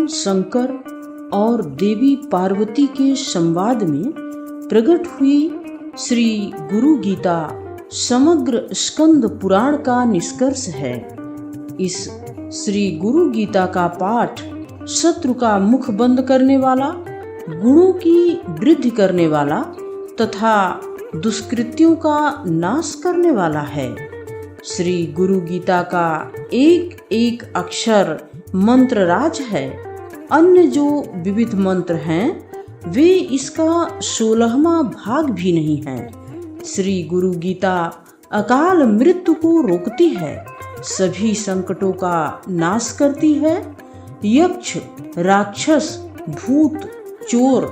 भगवान शंकर और देवी पार्वती के संवाद में प्रकट हुई श्री गुरु गीता समग्र स्कंद पुराण का निष्कर्ष है। इस श्री गुरु गीता का पाठ शत्रु का मुख बंद करने वाला, गुणों की वृद्धि करने वाला तथा दुष्कृत्यों का नाश करने वाला है। श्री गुरु गीता का एक एक अक्षर मंत्र राज है। अन्य जो विविध मंत्र हैं वे इसका 16वां भाग भी नहीं है। श्री गुरु गीता अकाल मृत्यु को रोकती है, सभी संकटों का नाश करती है, यक्ष, राक्षस, भूत, चोर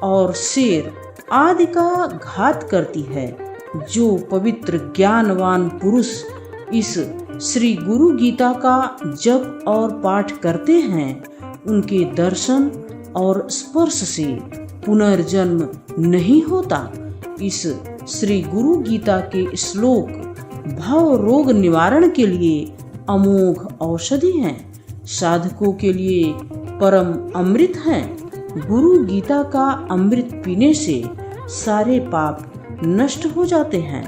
और शेर आदि का घात करती है। जो पवित्र ज्ञानवान पुरुष इस श्री गुरु गीता का जप और पाठ करते हैं उनके दर्शन और स्पर्श से पुनर्जन्म नहीं होता। इस श्री गुरु गीता के श्लोक भव रोग निवारण के लिए अमोघ औषधि हैं, साधकों के लिए परम अमृत हैं। गुरु गीता का अमृत पीने से सारे पाप नष्ट हो जाते हैं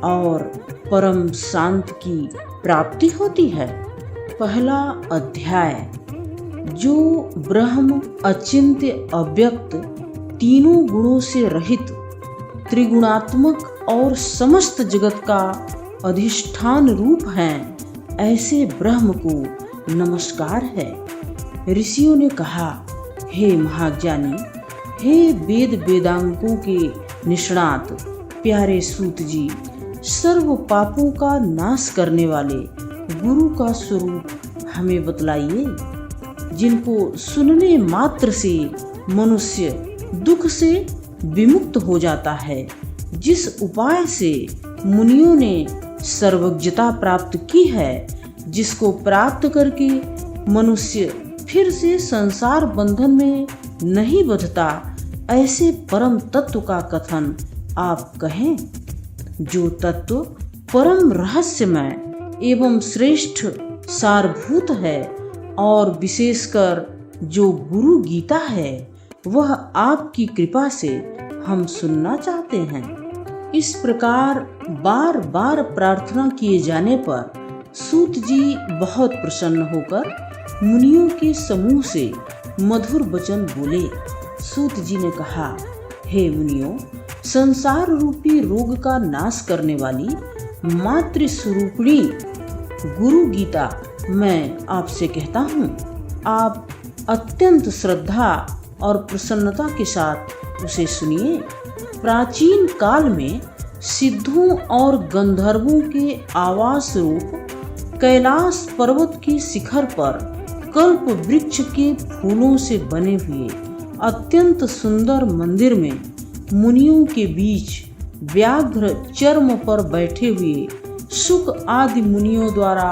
और परम शांति की प्राप्ति होती है। पहला अध्याय, जो ब्रह्म अचिंत्य अव्यक्त तीनों गुणों से रहित त्रिगुणात्मक और समस्त जगत का अधिष्ठान रूप हैं, ऐसे ब्रह्म को नमस्कार है। ऋषियों ने कहा, हे महाज्ञानी, हे वेद वेदांगों के निष्णात प्यारे सूत जी, सर्व पापों का नाश करने वाले गुरु का स्वरूप हमें बतलाइए, जिनको सुनने मात्र से मनुष्य दुख से विमुक्त हो जाता है, जिस उपाय से मुनियों ने सर्वज्ञता प्राप्त की है, जिसको प्राप्त करके मनुष्य फिर से संसार बंधन में नहीं बंधता, ऐसे परम तत्व का कथन आप कहें। जो तत्व परम रहस्यमय एवं श्रेष्ठ सारभूत है और विशेषकर जो गुरु गीता है, वह आपकी कृपा से हम सुनना चाहते हैं। इस प्रकार बार बार प्रार्थना किए जाने पर सूत जी बहुत प्रसन्न होकर मुनियों के समूह से मधुर वचन बोले। सूत जी ने कहा, हे मुनियों, संसार रूपी रोग का नाश करने वाली मातृ स्वरूपिणी गुरु गीता मैं आपसे कहता हूँ, आप अत्यंत श्रद्धा और प्रसन्नता के साथ उसे सुनिए। प्राचीन काल में सिद्धों और गंधर्वों के आवास रूप कैलाश पर्वत के शिखर पर कल्प वृक्ष के फूलों से बने हुए अत्यंत सुंदर मंदिर में मुनियों के बीच व्याघ्र चर्म पर बैठे हुए शुक आदि मुनियों द्वारा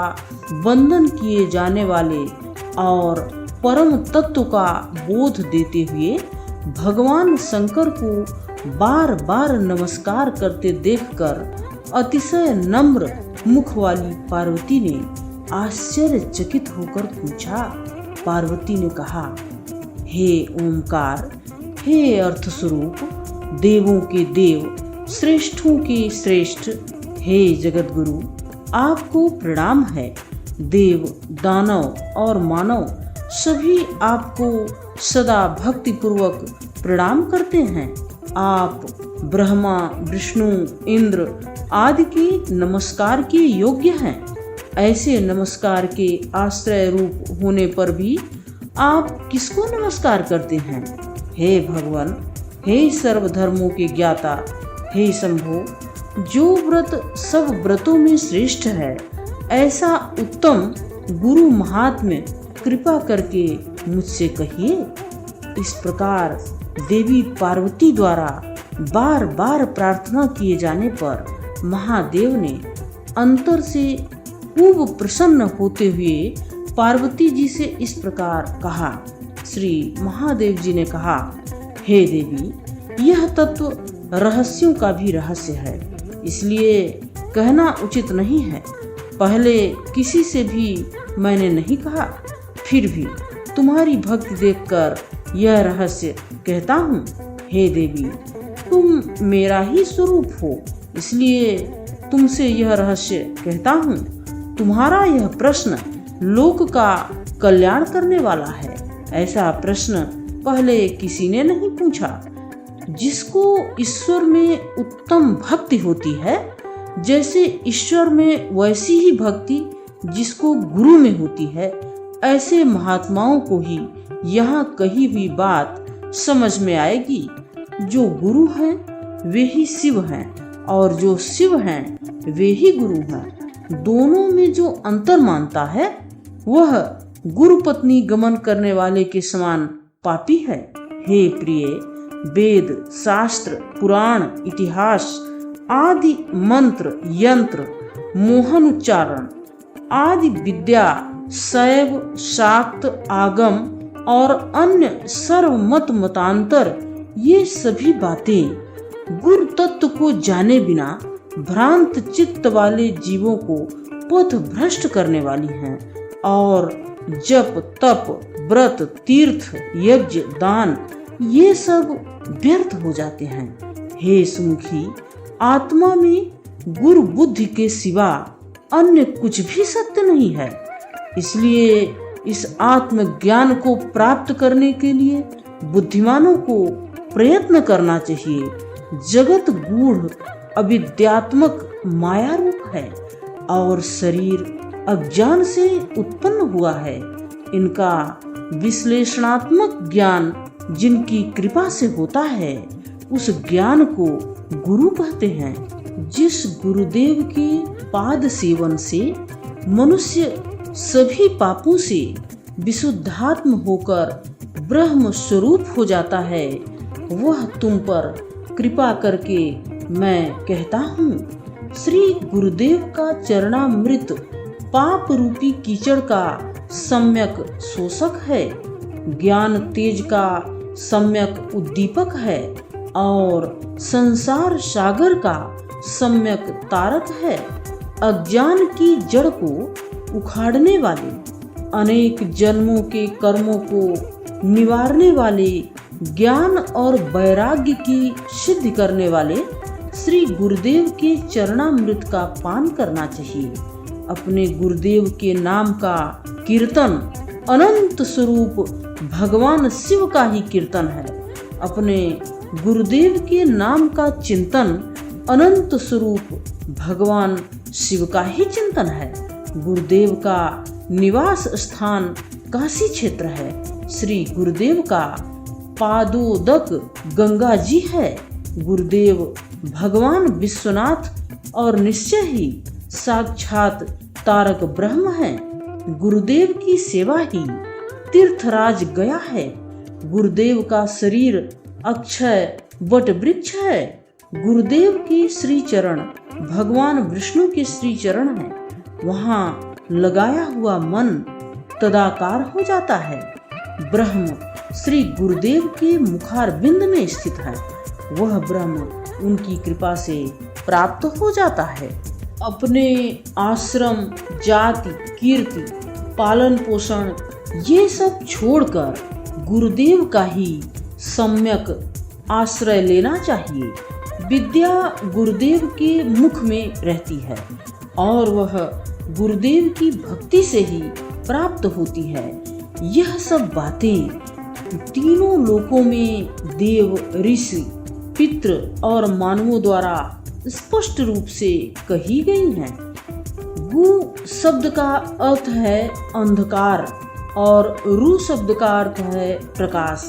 वंदन किए जाने वाले और परम तत्व का बोध देते हुए भगवान शंकर को बार बार नमस्कार करते देखकर अतिशय नम्र मुख वाली पार्वती ने आश्चर्यचकित होकर पूछा। पार्वती ने कहा, हे ओमकार, हे अर्थ स्वरूप, देवों के देव, श्रेष्ठों के श्रेष्ठ, हे जगत गुरु, आपको प्रणाम है। देव, दानव और मानव सभी आपको सदा भक्ति पूर्वक प्रणाम करते हैं। आप ब्रह्मा, विष्णु, इंद्र आदि के नमस्कार के योग्य हैं। ऐसे नमस्कार के आश्रय रूप होने पर भी आप किसको नमस्कार करते हैं? हे भगवान, हे सर्वधर्मों के ज्ञाता, हे शंभो, जो व्रत सब व्रतों में श्रेष्ठ है, ऐसा उत्तम गुरु महात्म्य कृपा करके मुझसे कहिए। इस प्रकार देवी पार्वती द्वारा बार बार प्रार्थना किए जाने पर महादेव ने अंतर से खूब प्रसन्न होते हुए पार्वती जी से इस प्रकार कहा। श्री महादेव जी ने कहा, हे देवी, यह तत्व रहस्यों का भी रहस्य है, इसलिए कहना उचित नहीं है। पहले किसी से भी मैंने नहीं कहा, फिर भी तुम्हारी भक्ति देखकर यह रहस्य कहता हूँ। हे देवी, तुम मेरा ही स्वरूप हो, इसलिए तुमसे यह रहस्य कहता हूँ। तुम्हारा यह प्रश्न लोक का कल्याण करने वाला है। ऐसा प्रश्न पहले किसी ने नहीं पूछा। जिसको ईश्वर में उत्तम भक्ति होती है, जैसे ईश्वर में वैसी ही भक्ति जिसको गुरु में होती है, ऐसे महात्माओं को ही यहाँ कही हुई बात समझ में आएगी। जो गुरु हैं वे ही शिव हैं, और जो शिव हैं वे ही गुरु हैं। दोनों में जो अंतर मानता है वह गुरु पत्नी गमन करने वाले के समान पापी है। हे प्रिय, वेद, शास्त्र, पुराण, इतिहास आदि मंत्र, यंत्र, मोहन उच्चारण आदि विद्या, शैव, शाक्त, आगम और अन्य सर्वमत मतांतर, ये सभी बातें गुरु तत्व को जाने बिना भ्रांत चित्त वाले जीवों को पथ भ्रष्ट करने वाली हैं और जप, तप, व्रत, तीर्थ, यज्ञ, दान ये सब व्यर्थ हो जाते हैं। हे सुमुखी, आत्मा में गुरु बुद्धि के सिवा अन्य कुछ भी सत्य नहीं है। इसलिए इस आत्मज्ञान को प्राप्त करने के लिए बुद्धिमानों को प्रयत्न करना चाहिए। जगत गूढ़ अविद्यात्मक माया रूप है और शरीर अज्ञान से उत्पन्न हुआ है। इनका विश्लेषणात्मक ज्ञान जिनकी कृपा से होता है, उस ज्ञान को गुरु कहते हैं। जिस गुरुदेव के पाद सेवन से मनुष्य सभी पापों से विशुद्धात्म होकर ब्रह्म स्वरूप हो जाता है, वह तुम पर कृपा करके मैं कहता हूँ। श्री गुरुदेव का चरणामृत पाप रूपी कीचड़ का सम्यक शोषक है, ज्ञान तेज का सम्यक उद्दीपक है और संसार सागर का सम्यक तारक है। अज्ञान की जड़ को उखाड़ने वाले, अनेक जन्मों के कर्मों को निवारने वाले, ज्ञान और वैराग्य की सिद्धि करने वाले श्री गुरुदेव के चरणामृत का पान करना चाहिए। अपने गुरुदेव के नाम का कीर्तन अनंत स्वरूप भगवान शिव का ही कीर्तन है। अपने गुरुदेव के नाम का चिंतन अनंत स्वरूप भगवान शिव का ही चिंतन है। गुरुदेव का निवास स्थान काशी क्षेत्र है। श्री गुरुदेव का पादोदक गंगा जी है। गुरुदेव भगवान विश्वनाथ और निश्चय ही साक्षात तारक ब्रह्म है। गुरुदेव की सेवा ही तीर्थराज गया है। गुरुदेव का शरीर अक्षय वट वृक्ष है। गुरुदेव के श्री चरण भगवान विष्णु के श्री चरण है। वहाँ लगाया हुआ मन तदाकार हो जाता है। ब्रह्म श्री गुरुदेव के मुखारबिंद में स्थित है। वह ब्रह्म उनकी कृपा से प्राप्त हो जाता है। अपने आश्रम, जाति, कीर्ति, पालन पोषण ये सब छोड़कर गुरुदेव का ही सम्यक आश्रय लेना चाहिए। विद्या गुरुदेव के मुख में रहती है और वह गुरुदेव की भक्ति से ही प्राप्त होती है। यह सब बातें तीनों लोकों में देव, ऋषि, पितृ और मानवों द्वारा स्पष्ट रूप से कही गई हैं। गु शब्द का अर्थ है अंधकार और रु शब्द का अर्थ है प्रकाश।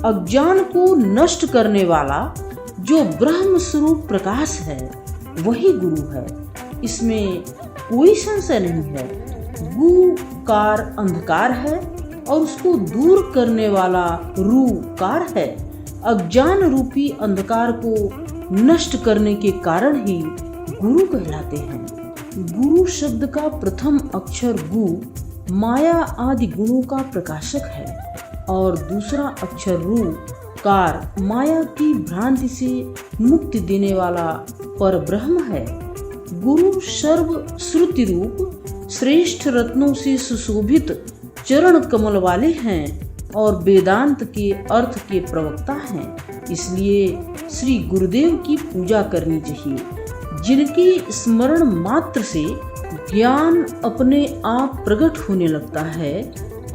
अज्ञान को नष्ट करने वाला जो ब्रह्म स्वरूप प्रकाश है वही गुरु है। इसमें कोई संशय नहीं है। गु कार अंधकार है और उसको दूर करने वाला रू कार है। अज्ञान रूपी अंधकार को नष्ट करने के कारण ही गुरु कहलाते हैं। गुरु शब्द का प्रथम अक्षर गु माया आदि गुणों का प्रकाशक है और दूसरा अक्षर रू कार माया की भ्रांति से मुक्ति देने वाला पर ब्रह्म है। गुरु सर्व श्रुति रूप श्रेष्ठ रत्नों से सुशोभित चरण कमल वाले हैं और वेदांत के अर्थ के प्रवक्ता हैं, इसलिए श्री गुरुदेव की पूजा करनी चाहिए, जिनके स्मरण मात्र से ज्ञान अपने आप प्रकट होने लगता है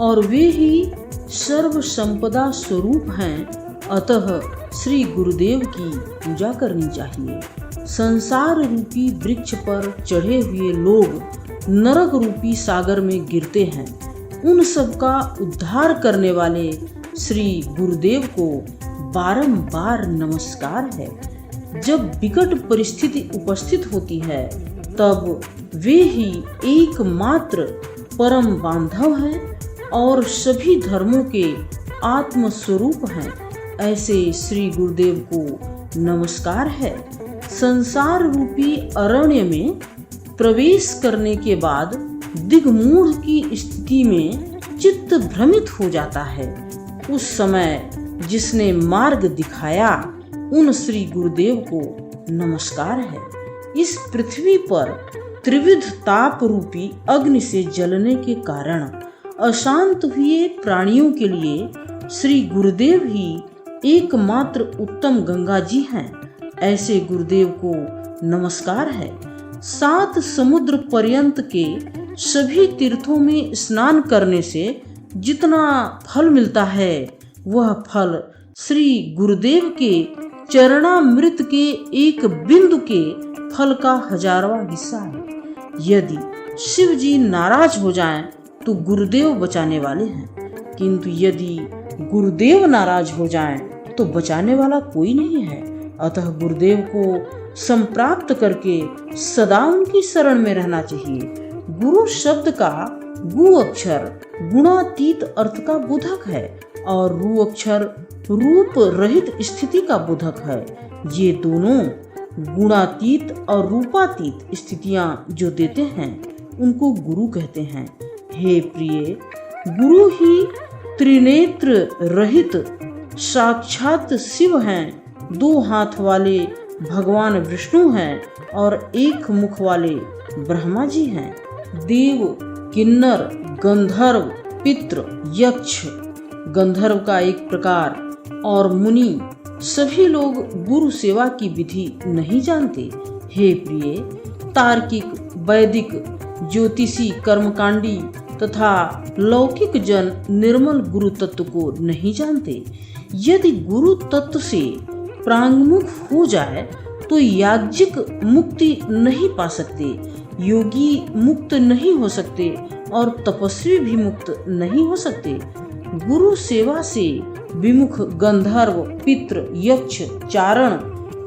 और वे ही सर्व संपदा स्वरूप हैं। अतः श्री गुरुदेव की पूजा करनी चाहिए। संसार रूपी वृक्ष पर चढ़े हुए लोग नरक रूपी सागर में गिरते हैं। उन सब का उद्धार करने वाले श्री गुरुदेव को बारंबार नमस्कार है। जब विकट परिस्थिति उपस्थित होती है तब वे ही एकमात्र परम बांधव हैं और सभी धर्मों के आत्म स्वरूप हैं। ऐसे श्री गुरुदेव को नमस्कार है। संसार रूपी अरण्य में प्रवेश करने के बाद दिग्मूढ़ की स्थिति में चित्त भ्रमित हो जाता है। उस समय जिसने मार्ग दिखाया उन श्री गुरुदेव को नमस्कार है। इस पृथ्वी पर त्रिविध ताप रूपी अग्नि से जलने के कारण अशांत हुए प्राणियों के लिए श्री गुरुदेव ही एकमात्र उत्तम गंगा जी हैं। ऐसे गुरुदेव को नमस्कार है। 7 समुद्र पर्यंत के सभी तीर्थों में स्नान करने से जितना फल मिलता है वह फल श्री गुरुदेव के चरणामृत के एक बिंदु के फल का 1000वां हिस्सा है। यदि शिव जी नाराज हो जाएं तो गुरुदेव बचाने वाले हैं, किंतु यदि गुरुदेव नाराज हो जाएं तो बचाने वाला कोई नहीं है। अतः गुरुदेव को संप्राप्त करके सदा उनकी शरण में रहना चाहिए। गुरु शब्द का गु अक्षर गुणातीत अर्थ का बोधक है और रू अक्षर रूप रहित स्थिति का बोधक है। ये दोनों गुणातीत और रूपातीत स्थितियां जो देते हैं उनको गुरु कहते हैं। हे प्रिय, गुरु ही त्रिनेत्र रहित साक्षात शिव हैं, 2 हाथ वाले भगवान विष्णु हैं और 1 मुख वाले ब्रह्मा जी हैं। देव, किन्नर, गंधर्व, पितृ, यक्ष, गंधर्व का एक प्रकार और मुनि सभी लोग गुरु सेवा की विधि नहीं जानते। हे प्रिय, तार्किक, वैदिक, ज्योतिषी, कर्मकांडी तथा लौकिक जन निर्मल गुरु तत्व को नहीं जानते। यदि गुरु तत्व से प्रांगमुख हो जाए तो याज्ञिक मुक्ति नहीं पा सकते, योगी मुक्त नहीं हो सकते और तपस्वी भी मुक्त नहीं हो सकते। गुरु सेवा से विमुख गंधर्व, पितृ, यक्ष, चारण,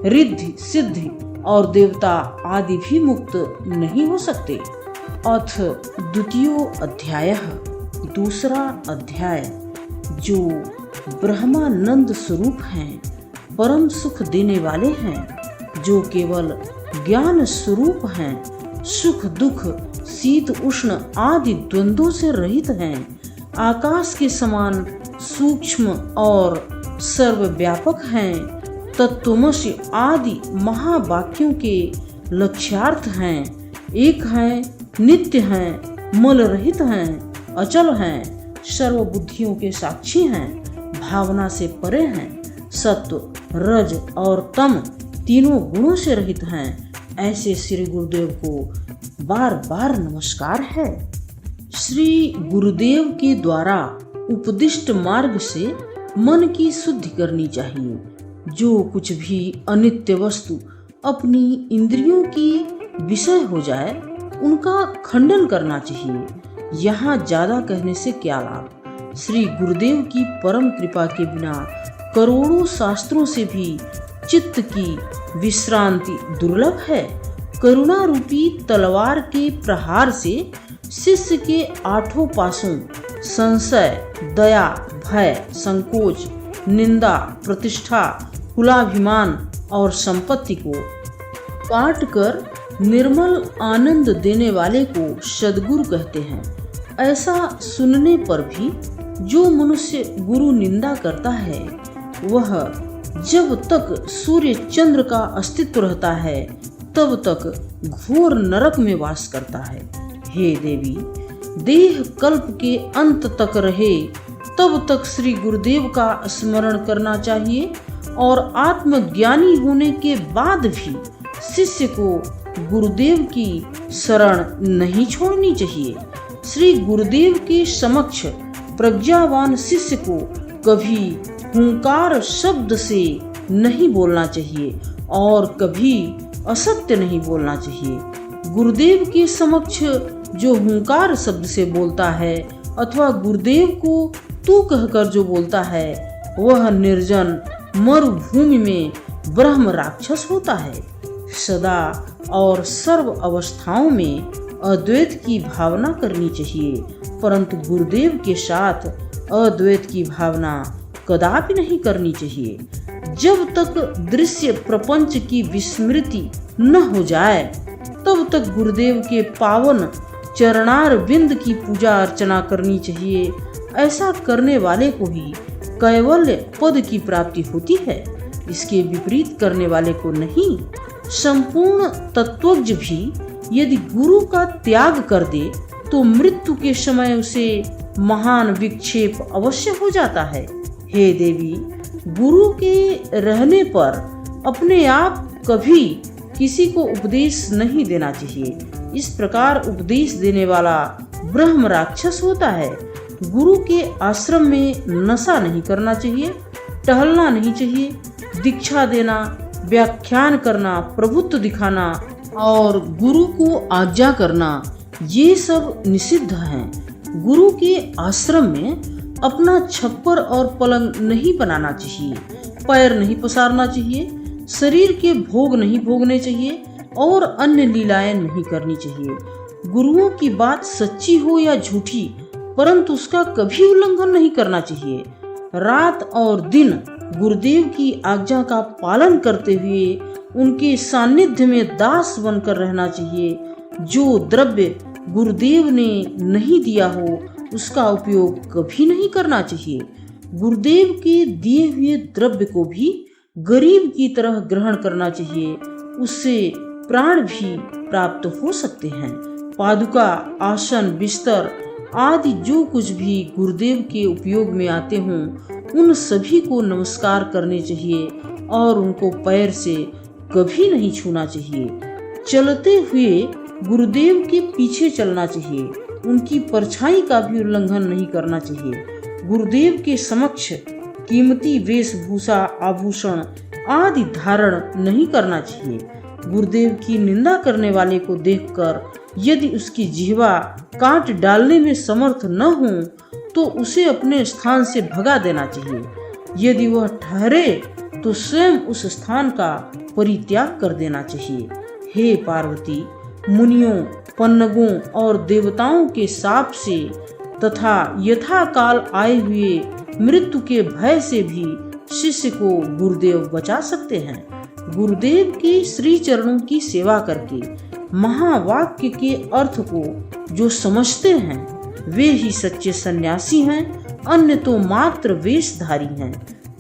रिद्धि, सिद्धि और देवता आदि भी मुक्त नहीं हो सकते। अथ द्वितीयो अध्यायः, दूसरा अध्याय, जो ब्रह्मानंद स्वरूप हैं, परम सुख देने वाले हैं, जो केवल ज्ञान स्वरूप हैं, सुख दुख शीत उष्ण आदि द्वंद्वों से रहित हैं, आकाश के समान सूक्ष्म और सर्वव्यापक हैं, तत्त्वमसि आदि महावाक्यों के लक्ष्यार्थ हैं, एक हैं, नित्य हैं, मल रहित हैं, अचल हैं, सर्वबुद्धियों के साक्षी हैं, भावना से परे हैं, सत्व, रज और तम तीनों गुणों से रहित हैं। ऐसे श्री गुरुदेव को बार बार नमस्कार है। श्री गुरुदेव के द्वारा उपदिष्ट मार्ग से मन की शुद्धि करनी चाहिए। जो कुछ भी अनित्य वस्तु अपनी इंद्रियों की विषय हो जाए उनका खंडन करना चाहिए। यहाँ ज्यादा कहने से क्या लाभ। श्री गुरुदेव की परम कृपा के बिना करोड़ों शास्त्रों से भी चित्त की विश्रांति दुर्लभ है। करुणा रूपी तलवार के प्रहार से शिष्य के 8 पासों संशय, दया, भय, संकोच, निंदा, प्रतिष्ठा, कुलाभिमान और संपत्ति को काट कर निर्मल आनंद देने वाले को सद्गुरु कहते हैं। ऐसा सुनने पर भी जो मनुष्य गुरु निंदा करता है वह जब तक सूर्य चंद्र का अस्तित्व रहता है तब तक घोर नरक में वास करता है। हे देवी, देह कल्प के अंत तक रहे तब तक श्री गुरुदेव का स्मरण करना चाहिए और आत्मज्ञानी होने के बाद भी शिष्य को गुरुदेव की शरण नहीं छोड़नी चाहिए। श्री गुरुदेव के समक्ष प्रज्ञावान शिष्य को कभी हुंकार शब्द से नहीं बोलना चाहिए और कभी असत्य नहीं बोलना चाहिए। गुरुदेव के समक्ष जो हुंकार शब्द से बोलता है अथवा गुरुदेव को तू कहकर जो बोलता है वह निर्जन मरुभूमि में ब्रह्म राक्षस होता है। सदा और सर्व अवस्थाओं में अद्वैत की भावना करनी चाहिए, परंतु गुरुदेव के साथ अद्वैत की भावना कदापि नहीं करनी चाहिए। जब तक दृश्य प्रपंच की विस्मृति न हो जाए तब तक गुरुदेव के पावन चरणार बिंद की पूजा अर्चना करनी चाहिए। ऐसा करने वाले को ही कैवल्य पद की प्राप्ति होती है, इसके विपरीत करने वाले को नहीं। संपूर्ण तत्वज्ञ भी यदि गुरु का त्याग कर दे तो मृत्यु के समय उसे महान विक्षेप अवश्य हो जाता है। हे देवी, गुरु के रहने पर अपने आप कभी किसी को उपदेश नहीं देना चाहिए। इस प्रकार उपदेश देने वाला ब्रह्म राक्षस होता है। गुरु के आश्रम में नशा नहीं करना चाहिए, टहलना नहीं चाहिए, दीक्षा देना, व्याख्यान करना, प्रभुत्व दिखाना और गुरु को आज्ञा करना, ये सब निषिद्ध हैं। गुरु के आश्रम में अपना छप्पर और पलंग नहीं बनाना चाहिए, पैर नहीं पसारना चाहिए, शरीर के भोग नहीं भोगने चाहिए और अन्य लीलाएं नहीं करनी चाहिए। गुरुओं की बात सच्ची हो या झूठी, परंतु उसका कभी उल्लंघन नहीं करना चाहिए। रात और दिन गुरुदेव की आज्ञा का पालन करते हुए उनके सानिध्य में दास बनकर रहना चाहिए। जो द्रव्य गुरुदेव ने नहीं दिया हो उसका उपयोग कभी नहीं करना चाहिए। गुरुदेव के दिए हुए द्रव्य को भी गरीब की तरह ग्रहण करना चाहिए, उससे प्राण भी प्राप्त हो सकते हैं। पादुका, आसन, बिस्तर आदि जो कुछ भी गुरुदेव के उपयोग में आते हों उन सभी को नमस्कार करने चाहिए और उनको पैर से कभी नहीं छूना चाहिए। चलते हुए गुरुदेव के पीछे चलना चाहिए, उनकी परछाई का भी उल्लंघन नहीं करना चाहिए। गुरुदेव के समक्ष कीमती वेशभूषा, आभूषण आदि धारण नहीं करना चाहिए। गुरुदेव की निंदा करने वाले को देखकर यदि उसकी जिह्वा काट डालने में समर्थ न हो तो उसे अपने स्थान से भगा देना चाहिए। यदि वह ठहरे तो स्वयं उस स्थान का परित्याग कर देना चाहिए। हे पार्वती, मुनियों, पन्नगों और देवताओं के शाप से तथा यथाकाल आए हुए मृत्यु के भय से भी शिष्य को गुरुदेव बचा सकते हैं। गुरुदेव के श्री चरणों की सेवा करके महावाक्य के अर्थ को जो समझते हैं वे ही सच्चे सन्यासी हैं, अन्य तो मात्र वेशधारी हैं।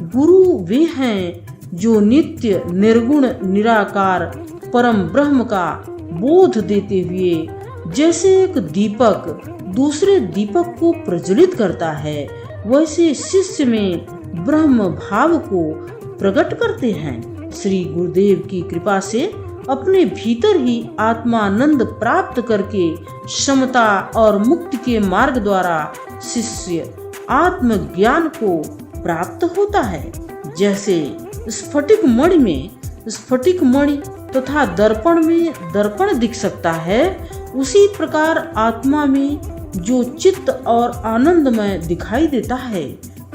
गुरु वे हैं जो नित्य निर्गुण निराकार परम ब्रह्म का बोध देते हुए जैसे एक दीपक दूसरे दीपक को प्रज्वलित करता है वैसे शिष्य में ब्रह्म भाव को प्रकट करते हैं। श्री गुरुदेव की कृपा से अपने भीतर ही आत्मानंद प्राप्त करके समता और मुक्ति के मार्ग द्वारा शिष्य आत्मज्ञान को प्राप्त होता है। जैसे स्फटिक मणि में स्फटिक मणि तथा दर्पण में दर्पण दिख सकता है, उसी प्रकार आत्मा में जो चित्त और आनंदमय दिखाई देता है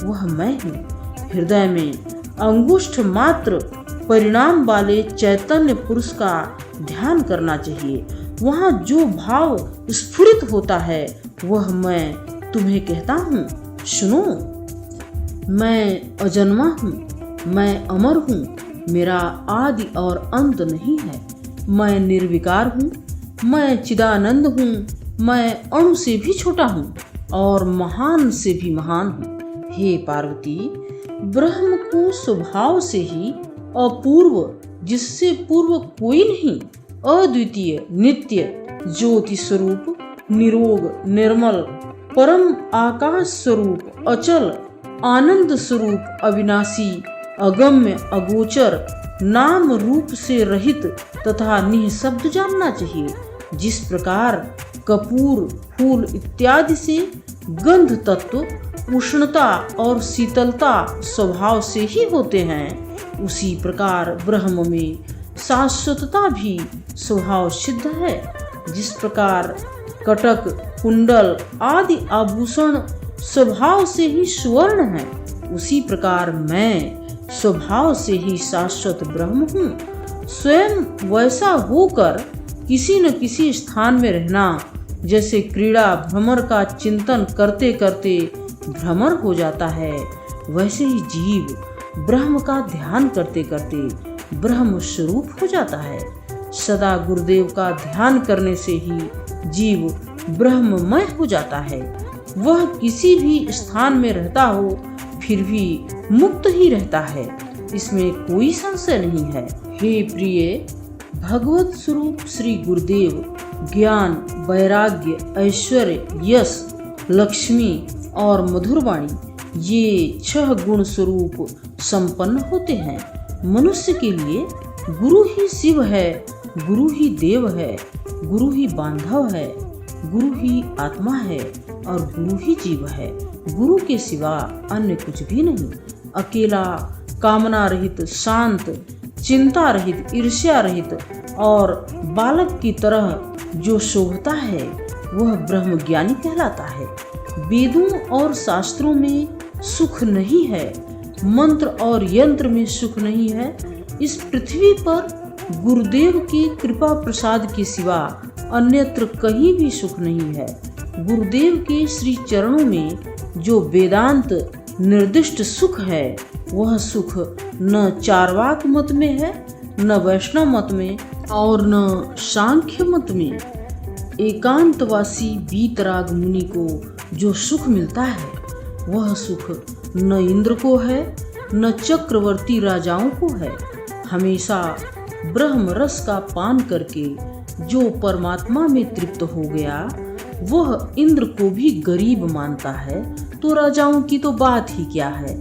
वह मैं हूँ। हृदय में अंगुष्ठ मात्र परिणाम वाले चैतन्य पुरुष का ध्यान करना चाहिए। वहाँ जो भाव स्फुरित होता है वह मैं तुम्हें कहता हूँ, सुनो। मैं अजन्मा हूँ, मैं अमर हूँ, मेरा आदि और अंत नहीं है। मैं निर्विकार हूँ, मैं चिदानंद हूँ, मैं अणु से भी छोटा हूँ और महान से भी महान हूँ। हे पार्वती, ब्रह्म को स्वभाव से ही अपूर्व, जिससे पूर्व कोई नहीं, अद्वितीय, नित्य, ज्योति स्वरूप, निरोग, निर्मल, परम आकाश स्वरूप, अचल, आनंद स्वरूप, अविनाशी, अगम्य, अगोचर, नाम रूप से रहित तथा निःशब्द जानना चाहिए। जिस प्रकार कपूर, फूल इत्यादि से गंध तत्व, उष्णता और शीतलता स्वभाव से ही होते हैं, उसी प्रकार ब्रह्म में शाश्वतता भी स्वभाव सिद्ध है। जिस प्रकार कटक, कुंडल आदि आभूषण स्वभाव से ही सुवर्ण है, उसी प्रकार मैं स्वभाव से ही शाश्वत ब्रह्म हूँ। स्वयं वैसा होकर किसी न किसी स्थान में रहना, जैसे क्रीड़ा भ्रमर का चिंतन करते करते भ्रमर हो जाता है, वैसे ही जीव ब्रह्म का ध्यान करते करते ब्रह्म स्वरूप हो जाता है। सदा गुरुदेव का ध्यान करने से ही जीव ब्रह्ममय हो जाता है। वह किसी भी स्थान में रहता हो फिर भी मुक्त ही रहता है, इसमें कोई संशय नहीं है। हे प्रिय, भगवत स्वरूप श्री गुरुदेव ज्ञान, वैराग्य, ऐश्वर्य, यश, लक्ष्मी और मधुरवाणी ये 6 गुण स्वरूप संपन्न होते हैं। मनुष्य के लिए गुरु ही शिव है, गुरु ही देव है, गुरु ही बांधव है, गुरु ही आत्मा है और गुरु ही जीव है। गुरु के सिवा अन्य कुछ भी नहीं। अकेला, कामना रहित, शांत, चिंता रहित, ईर्ष्या रहित और बालक की तरह जो शोभता है वह ब्रह्मज्ञानी कहलाता है। वेदों और शास्त्रों में सुख नहीं है, मंत्र और यंत्र में सुख नहीं है। इस पृथ्वी पर गुरुदेव की कृपा प्रसाद के सिवा अन्यत्र कहीं भी सुख नहीं है। गुरुदेव के श्री चरणों में जो वेदांत निर्दिष्ट सुख है, वह सुख न चार्वाक मत में है, न वैष्णव मत में और न सांख्य मत में। एकांतवासी वीतराग मुनि को जो सुख मिलता है, वह सुख न इंद्र को है, न चक्रवर्ती राजाओं को है। हमेशा ब्रह्म रस का पान करके जो परमात्मा में तृप्त हो गया, वह इंद्र को भी गरीब मानता है, तो राजाओं की तो बात ही क्या है।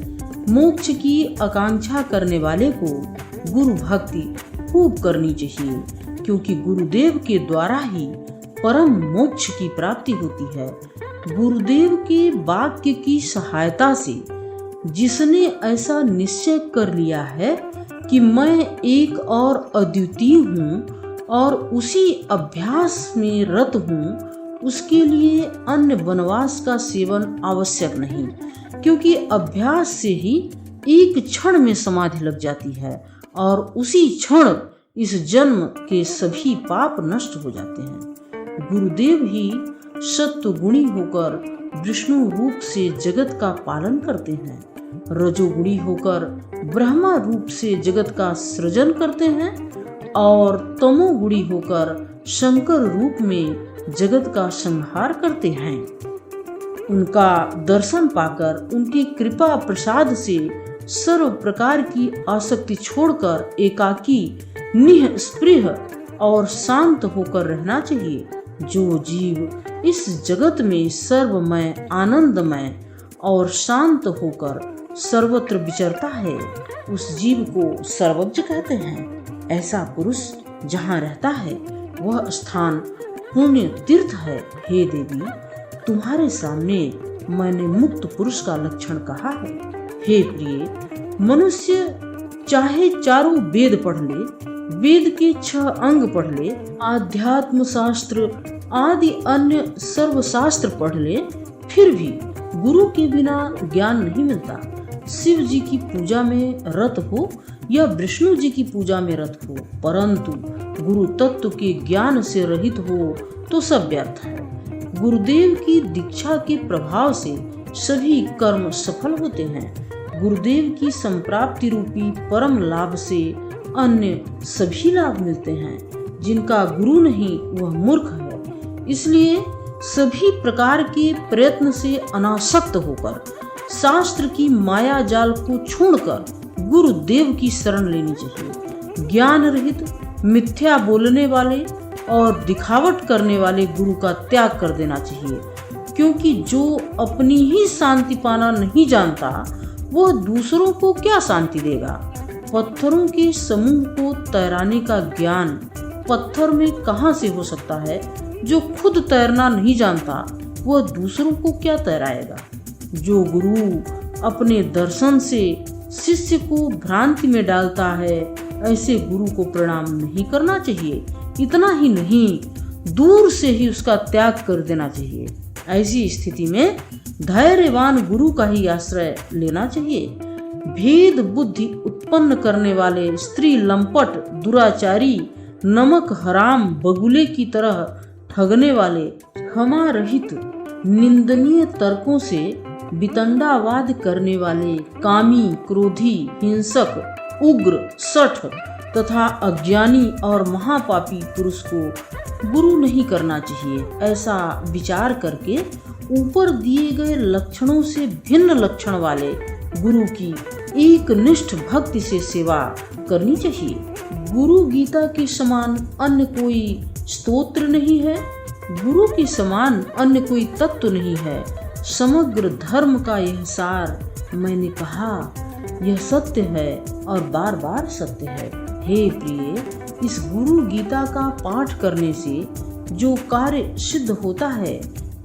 मोक्ष की आकांक्षा करने वाले को गुरु भक्ति खूब करनी चाहिए, क्योंकि गुरुदेव के द्वारा ही परम मोक्ष की प्राप्ति होती है। गुरुदेव के वाक्य की सहायता से जिसने ऐसा निश्चय कर लिया है कि मैं एक और अद्वितीय हूँ और उसी अभ्यास में रत हूँ, उसके लिए अन्य वनवास का सेवन आवश्यक नहीं, क्योंकि अभ्यास से ही एक क्षण में समाधि लग जाती है और उसी क्षण इस जन्म के सभी पाप नष्ट हो जाते हैं। गुरुदेव ही सत्वगुणी होकर विष्णु रूप से जगत का पालन करते हैं, रजोगुणी होकर ब्रह्मा रूप से जगत का सृजन करते हैं और तमोगुणी होकर शंकर रूप में जगत का संहार करते हैं। उनका दर्शन पाकर उनकी कृपा प्रसाद से सर्व प्रकार की आसक्ति छोड़कर एकाकी, निःस्पृह और शांत होकर रहना चाहिए। जो जीव इस जगत में सर्वमय, आनंदमय और शांत होकर सर्वत्र विचरता है, उस जीव को सर्वज्ञ कहते हैं। ऐसा पुरुष जहाँ रहता है वह स्थान पुण्य तीर्थ है। हे देवी, तुम्हारे सामने मैंने मुक्त पुरुष का लक्षण कहा है। हे प्रिय, मनुष्य चाहे चारों वेद पढ़ ले, वेद के 6 अंग पढ़ ले, आध्यात्म शास्त्र आदि अन्य सर्वशास्त्र पढ़ ले, फिर भी गुरु के बिना ज्ञान नहीं मिलता। शिव जी की पूजा में रत हो या विष्णु जी की पूजा में रत हो, परंतु गुरु तत्व के ज्ञान से रहित हो तो सब व्यर्थ है। गुरुदेव की दीक्षा के प्रभाव से सभी कर्म सफल होते हैं। गुरुदेव की संप्राप्ति रूपी परम लाभ से अन्य सभी लाभ मिलते हैं। जिनका गुरु नहीं वह मूर्ख है। इसलिए सभी प्रकार के प्रयत्न से अनासक्त होकर शास्त्र की माया जाल को छोड़कर गुरुदेव की शरण लेनी चाहिए। ज्ञान रहित, मिथ्या बोलने वाले, और दिखावट करने वाले गुरु का त्याग कर देना चाहिए, क्योंकि जो अपनी ही शांति पाना नहीं जानता वह दूसरों को क्या शांति देगा। पत्थरों के समूह को तैराने का ज्ञान पत्थर में कहाँ से हो सकता है। जो खुद तैरना नहीं जानता वह दूसरों को क्या तैराएगा। जो गुरु अपने दर्शन से शिष्य को भ्रांति में डालता है, ऐसे गुरु को प्रणाम नहीं करना चाहिए। इतना ही नहीं, दूर से ही उसका त्याग कर देना चाहिए। ऐसी स्थिति में धैर्यवान गुरु का ही आश्रय लेना चाहिए। भेद बुद्धि उत्पन्न करने वाले स्त्री लंपट, दुराचारी, नमक हराम बगुले की तरह ठगने वाले, क्षमा रहित निंदनीय तर्कों से वितंडावाद करने वाले, कामी, क्रोधी, हिंसक, उग्र, सठ तथा अज्ञानी और महापापी पुरुष को गुरु नहीं करना चाहिए। ऐसा विचार करके ऊपर दिए गए लक्षणों से भिन्न लक्षण वाले गुरु की एक निष्ठ भक्ति से सेवा करनी चाहिए। गुरु गीता के समान अन्य कोई स्तोत्र नहीं है, गुरु के समान अन्य कोई तत्व नहीं है। समग्र धर्म का यह सार मैंने कहा, यह सत्य है और बार बार सत्य है। हे प्रिय, इस गुरु गीता का पाठ करने से जो कार्य सिद्ध होता है,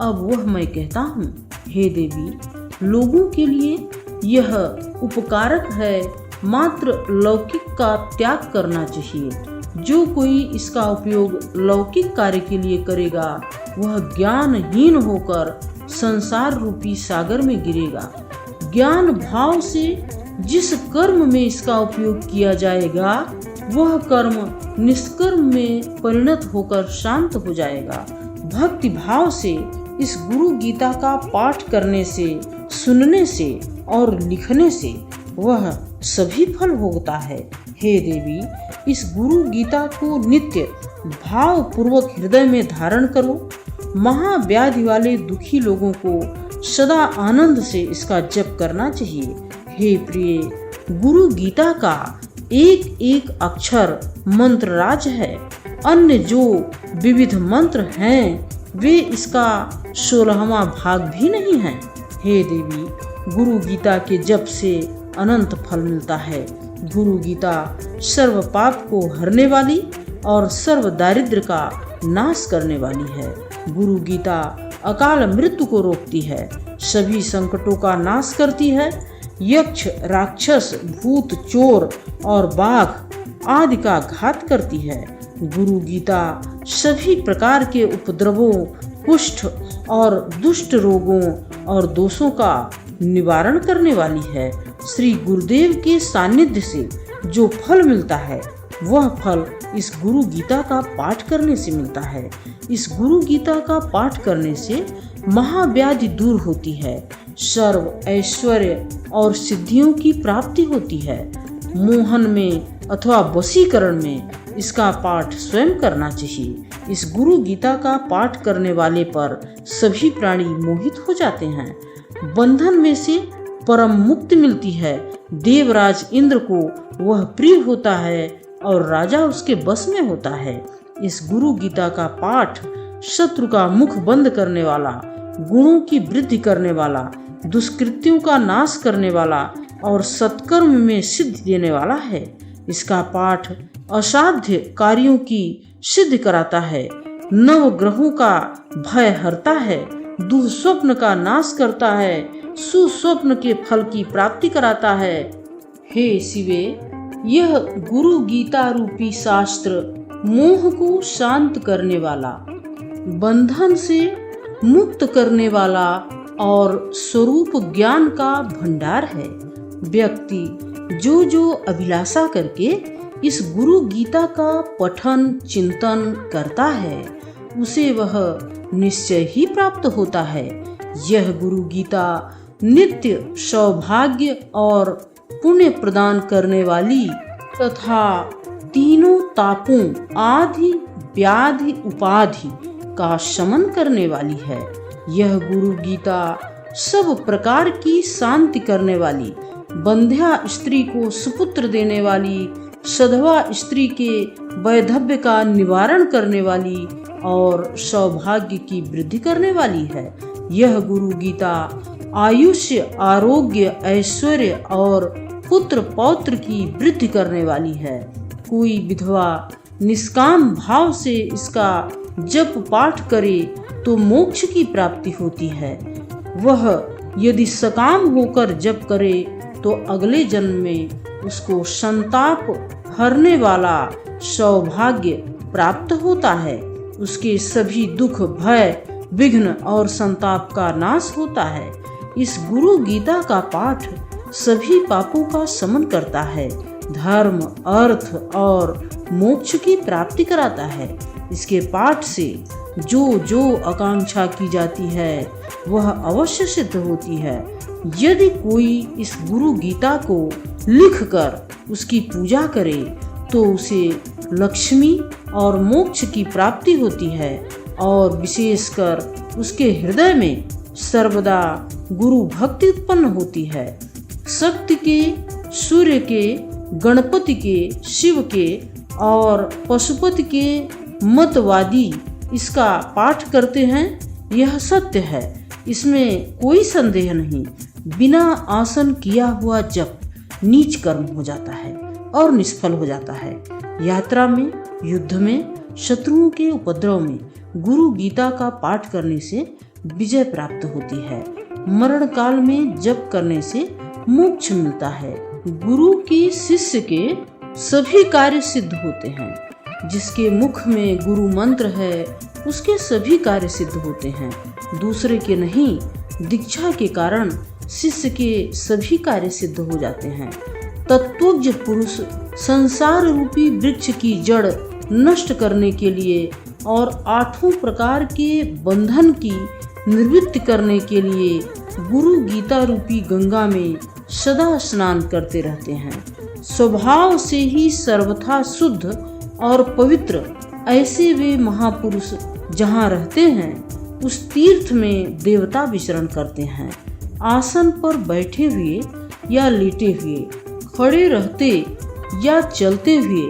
अब वह मैं कहता हूँ। हे देवी, लोगों के लिए यह उपकारक है, मात्र लौकिक का त्याग करना चाहिए। जो कोई इसका उपयोग लौकिक कार्य के लिए करेगा वह ज्ञानहीन होकर संसार रूपी सागर में गिरेगा। ज्ञान भाव से जिस कर्म में इसका उपयोग किया जाएगा वह कर्म निष्कर्म में परिणत होकर शांत हो जाएगा। भक्ति भाव से इस गुरु गीता का पाठ करने से, सुनने से और लिखने से वह सभी फल भोगता है। हे देवी, इस गुरु गीता को नित्य भाव पूर्वक हृदय में धारण करो। महाव्याधि वाले दुखी लोगों को सदा आनंद से इसका जप करना चाहिए। हे प्रिय, गुरु गीता का एक एक अक्षर मंत्र राज है। अन्य जो विविध मंत्र हैं वे इसका 16वां भाग भी नहीं है। हे देवी, गुरु गीता के जप से अनंत फल मिलता है। गुरु गीता सर्व पाप को हरने वाली और सर्व दारिद्र्य का नाश करने वाली है। गुरु गीता अकाल मृत्यु को रोकती है, सभी संकटों का नाश करती है। यक्ष, राक्षस, भूत, चोर और बाघ आदि का घात करती है। गुरु गीता सभी प्रकार के उपद्रवों, कुष्ठ और दुष्ट रोगों और दोषों का निवारण करने वाली है। श्री गुरुदेव के सानिध्य से जो फल मिलता है वह फल इस गुरु गीता का पाठ करने से मिलता है। इस गुरु गीता का पाठ करने से महाव्याधि दूर होती है, सर्व ऐश्वर्य और सिद्धियों की प्राप्ति होती है। मोहन में अथवा वशीकरण में इसका पाठ स्वयं करना चाहिए। इस गुरु गीता का पाठ करने वाले पर सभी प्राणी मोहित हो जाते हैं। बंधन में से परम मुक्ति मिलती है। देवराज इंद्र को वह प्रिय होता है और राजा उसके बस में होता है। इस गुरु गीता का पाठ शत्रु का मुख बंद करने वाला, गुणों की वृद्धि करने वाला, दुष्कृत्यों का नाश करने वाला और सत्कर्म में सिद्धि देने वाला है। इसका पाठ असाध्य कार्यों की सिद्धि कराता है, नव ग्रहों का भय हरता है, दुःस्वप्न का नाश करता है, सुस्वप्न के फल की प्राप्ति कराता है। हे शिवे, यह गुरु गीता रूपी शास्त्र मोह को शांत करने वाला, बंधन से मुक्त करने वाला और स्वरूप ज्ञान का भंडार है। व्यक्ति जो जो अभिलाषा करके इस गुरु गीता का पठन चिंतन करता है उसे वह निश्चय ही प्राप्त होता है। यह गुरु गीता नित्य सौभाग्य और पुण्य प्रदान करने वाली तथा तीनों तापों आदि व्याधि उपाधि का शमन करने वाली है। यह गुरु गीता सब प्रकार की शांति करने वाली, बंध्या स्त्री को सुपुत्र देने वाली, सधवा स्त्री के वैधव्य का निवारण करने वाली और सौभाग्य की वृद्धि करने वाली है। यह गुरु गीता आयुष्य, आरोग्य, ऐश्वर्य और पुत्र पौत्र की वृद्धि करने वाली है। कोई विधवा निष्काम भाव से इसका जप पाठ करे तो मोक्ष की प्राप्ति होती है। वह यदि सकाम होकर जप करे तो अगले जन्म में उसको संताप हरने वाला सौभाग्य प्राप्त होता है। उसके सभी दुख, भय, विघ्न और संताप का नाश होता है। इस गुरु गीता का पाठ सभी पापों का शमन करता है, धर्म, अर्थ और मोक्ष की प्राप्ति कराता है। इसके पाठ से जो आकांक्षा की जाती है वह अवश्य सिद्ध होती है। यदि कोई इस गुरु गीता को लिखकर उसकी पूजा करे तो उसे लक्ष्मी और मोक्ष की प्राप्ति होती है और विशेषकर उसके हृदय में सर्वदा गुरु भक्ति उत्पन्न होती है। शक्ति के, सूर्य के, गणपति के, शिव के और पशुपति के मतवादी इसका पाठ करते हैं, यह सत्य है, इसमें कोई संदेह नहीं। बिना आसन किया हुआ जप नीच कर्म हो जाता है और निष्फल हो जाता है। यात्रा में, युद्ध में, शत्रुओं के उपद्रव में गुरु गीता का पाठ करने से विजय प्राप्त होती है। मरण काल में जप करने से मोक्ष मिलता है। गुरु के शिष्य के सभी कार्य सिद्ध होते हैं। जिसके मुख में गुरु मंत्र है उसके सभी कार्य सिद्ध होते हैं, दूसरे के नहीं। दीक्षा के कारण शिष्य के सभी कार्य सिद्ध हो जाते हैं। तत्वज्ञ पुरुष संसार रूपी वृक्ष की जड़ नष्ट करने के लिए और 8 प्रकार के बंधन की निवृत्ति करने के लिए गुरु गीता रूपी गंगा में सदा स्नान करते रहते हैं। स्वभाव से ही सर्वथा शुद्ध और पवित्र ऐसे वे महापुरुष जहाँ रहते हैं उस तीर्थ में देवता विचरण करते हैं। आसन पर बैठे हुए या लेटे हुए, खड़े रहते या चलते हुए,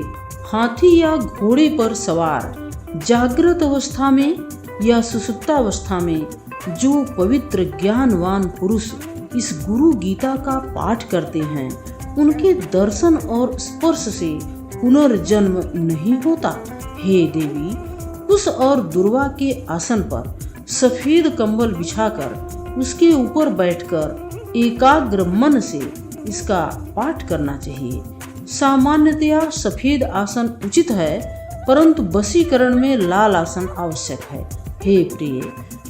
हाथी या घोड़े पर सवार, जागृत अवस्था में या सुषुप्तावस्था में जो पवित्र ज्ञानवान पुरुष इस गुरु गीता का पाठ करते हैं उनके दर्शन और स्पर्श से पुनर्जन्म नहीं होता। हे देवी, कुश और दुर्वा के आसन पर सफेद कंबल बिछाकर उसके ऊपर बैठकर एकाग्र मन से इसका पाठ करना चाहिए। सामान्यतया सफेद आसन उचित है, परंतु वशीकरण में लाल आसन आवश्यक है। हे प्रिय,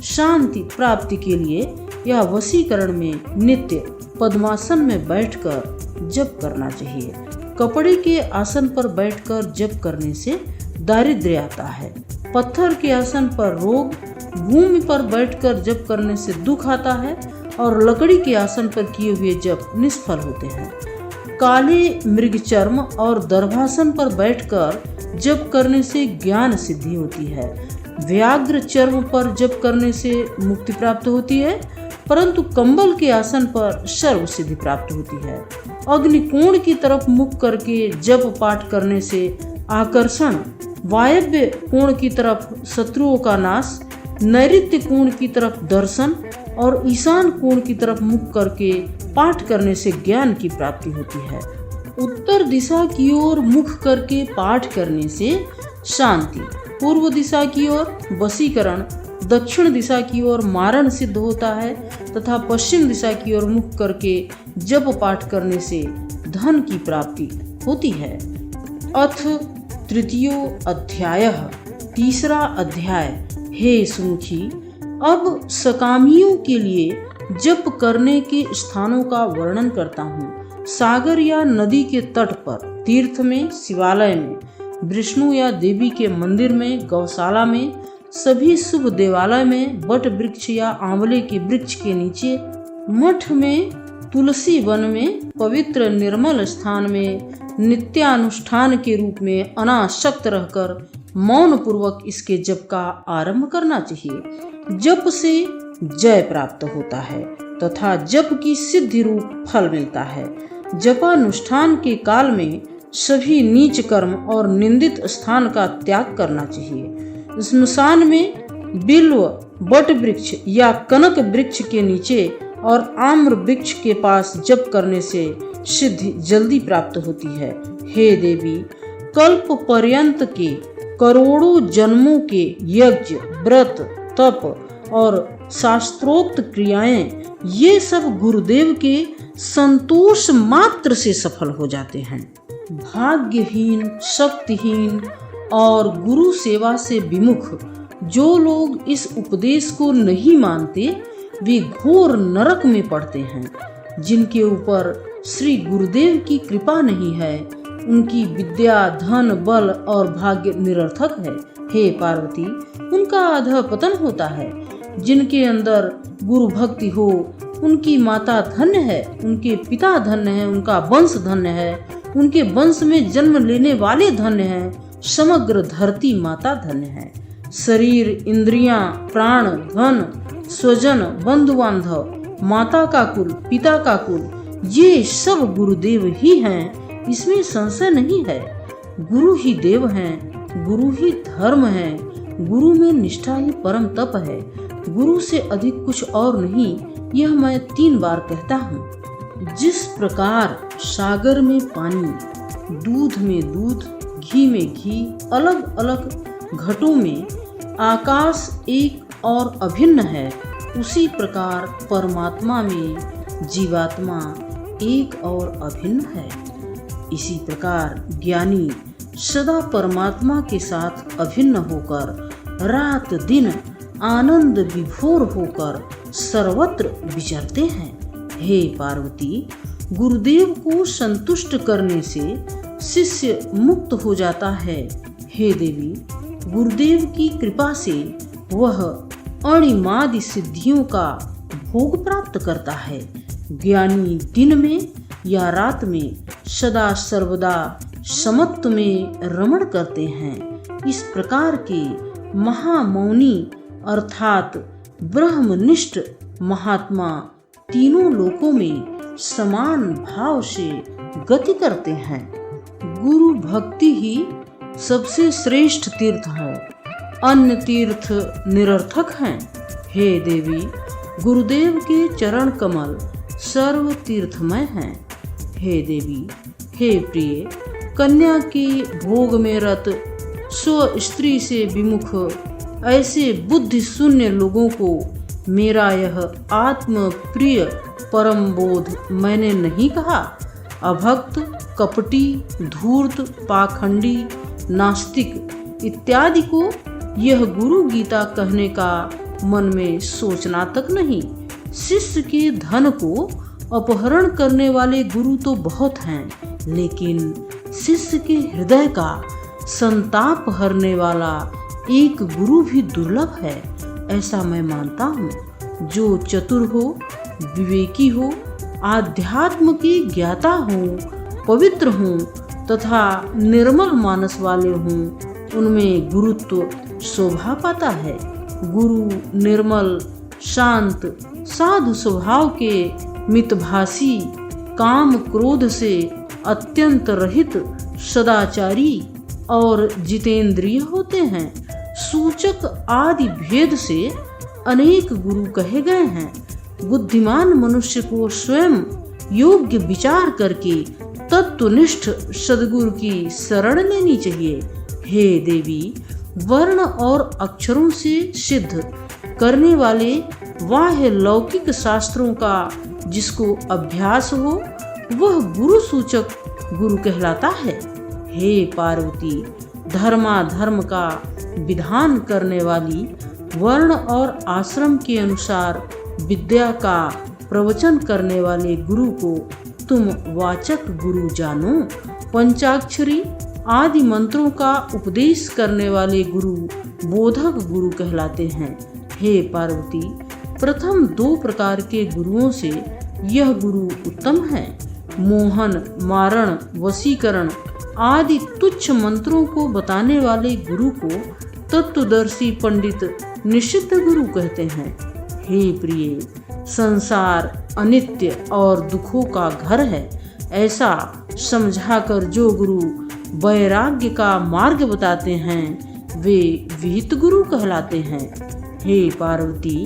शांति प्राप्ति के लिए या वशीकरण में नित्य पद्मासन में बैठकर जप करना चाहिए। कपड़े के आसन पर बैठकर जप करने से दारिद्र्य आता है। पत्थर के आसन पर रोग, भूमि पर बैठकर जप करने से दुख आता है और लकड़ी के आसन पर किए हुए जप निष्फल होते हैं। काले मृग चर्म और दर्भासन पर बैठकर जप करने से ज्ञान सिद्धि होती है। व्याघ्र चर्म पर जप करने से मुक्ति प्राप्त होती है, परंतु कंबल के आसन पर सर्व सिद्धि प्राप्त होती है। अग्निकोण की तरफ मुख करके जप पाठ करने से आकर्षण, वायव्य कोण की तरफ शत्रुओं का नाश, नैऋत्य कोण की तरफ दर्शन और ईशान कोण की तरफ मुख करके पाठ करने से ज्ञान की प्राप्ति होती है। उत्तर दिशा की ओर मुख करके पाठ करने से शांति, पूर्व दिशा की ओर वशीकरण, दक्षिण दिशा की ओर मारण सिद्ध होता है तथा पश्चिम दिशा की ओर मुख करके जप पाठ करने से धन की प्राप्ति होती है। अथ तृतीयो अध्यायः, तीसरा अध्याय। हे सुमुखी, अब सकामियों के लिए जप करने के स्थानों का वर्णन करता हूँ। सागर या नदी के तट पर, तीर्थ में, शिवालय में, विष्णु या देवी के मंदिर में, गौशाला में, सभी शुभ देवालय में, वट वृक्ष या आंवले के वृक्ष के नीचे, मठ में, तुलसी वन में, पवित्र निर्मल स्थान में नित्यानुष्ठान के रूप में अनासक्त रहकर मौन पूर्वक इसके जप का आरंभ करना चाहिए। जप से जय प्राप्त होता है तथा जप की सिद्धि रूप फल मिलता है। जपानुष्ठान के काल में सभी नीच कर्म और निंदित स्थान का त्याग करना चाहिए। स्मशान में बिल्व, बट वृक्ष या कनक वृक्ष के नीचे और आम्र वृक्ष के पास जप करने से सिद्धि जल्दी प्राप्त होती है। हे देवी, कल्प पर्यंत के करोड़ों जन्मों के यज्ञ, व्रत, तप और शास्त्रोक्त क्रियाएं, ये सब गुरुदेव के संतोष मात्र से सफल हो जाते हैं। भाग्यहीन, शक्तिहीन और गुरु सेवा से विमुख जो लोग इस उपदेश को नहीं मानते, वे घोर नरक में पड़ते हैं। जिनके ऊपर श्री गुरुदेव की कृपा नहीं है, उनकी विद्या, धन, बल और भाग्य निरर्थक है। हे पार्वती, उनका अधःपतन होता है। जिनके अंदर गुरु भक्ति हो, उनकी माता धन्य है, उनके पिता धन्य है, उनका वंश धन्य है, उनके वंश में जन्म लेने वाले धन्य हैं, समग्र धरती माता धन्य है। शरीर, इंद्रियां, प्राण, धन, स्वजन, बंधु बांधव, माता का कुल, पिता का कुल, ये सब गुरुदेव ही हैं, इसमें संशय नहीं है। गुरु ही देव हैं, गुरु ही धर्म है, गुरु में निष्ठा ही परम तप है। गुरु से अधिक कुछ और नहीं, यह मैं 3 बार कहता हूँ। जिस प्रकार सागर में पानी, दूध में दूध, घी में घी, अलग अलग घटों में आकाश एक और अभिन्न है, उसी प्रकार परमात्मा में जीवात्मा एक और अभिन्न है। इसी प्रकार ज्ञानी सदा परमात्मा के साथ अभिन्न होकर रात दिन आनंद विभोर होकर सर्वत्र विचरते हैं। हे पार्वती, गुरुदेव को संतुष्ट करने से शिष्य मुक्त हो जाता है। हे देवी, गुरुदेव की कृपा से वह अणिमादि सिद्धियों का भोग प्राप्त करता है। ज्ञानी दिन में या रात में सदा सर्वदा समत्व में रमण करते हैं। इस प्रकार के महामौनी अर्थात ब्रह्मनिष्ठ महात्मा तीनों लोकों में समान भाव से गति करते हैं। गुरु भक्ति ही सबसे श्रेष्ठ तीर्थ है, अन्य तीर्थ निरर्थक हैं। हे देवी, गुरुदेव के चरण कमल सर्व तीर्थमय हैं। हे देवी, हे प्रिय, कन्या के भोग में रत स्व स्त्री से विमुख ऐसे बुद्धि शून्य लोगों को मेरा यह आत्म प्रिय परम बोध मैंने नहीं कहा। अभक्त, कपटी, धूर्त, पाखंडी, नास्तिक इत्यादि को यह गुरु गीता कहने का मन में सोचना तक नहीं। शिष्य के धन को अपहरण करने वाले गुरु तो बहुत हैं, लेकिन शिष्य के हृदय का संताप हरने वाला एक गुरु भी दुर्लभ है, ऐसा मैं मानता हूँ। जो चतुर हो, विवेकी हो, आध्यात्म के ज्ञाता हो, पवित्र हों तथा निर्मल मानस वाले हों, उनमें गुरुत्व शोभा पाता है। गुरु निर्मल, शांत, साधु स्वभाव के, मितभाषी, काम क्रोध से अत्यंत रहित, सदाचारी और जितेंद्रिय होते हैं। सूचक आदि भेद से अनेक गुरु कहे गए हैं। बुद्धिमान मनुष्य को स्वयं योग्य विचार करके तत्वनिष्ठ सद्गुरु की शरण लेनी चाहिए। हे देवी, वर्ण और अक्षरों से सिद्ध करने वाले बाह्य लौकिक शास्त्रों का जिसको अभ्यास हो, वह गुरु सूचक गुरु कहलाता है। हे पार्वती, धर्माधर्म का विधान करने वाली, वर्ण और आश्रम के अनुसार विद्या का प्रवचन करने वाले गुरु को तुम वाचक गुरु जानो। पंचाक्षरी आदि मंत्रों का उपदेश करने वाले गुरु बोधक गुरु कहलाते हैं। हे पार्वती, प्रथम 2 प्रकार के गुरुओं से यह गुरु उत्तम है। मोहन, मारण, वशीकरण आदि तुच्छ मंत्रों को बताने वाले गुरु को तत्वदर्शी पंडित निषिद्ध गुरु कहते हैं। हे प्रिय, संसार अनित्य और दुखों का घर है। ऐसा समझाकर जो गुरु वैराग्य का मार्ग बताते हैं वे विहित गुरु कहलाते हैं। हे पार्वती,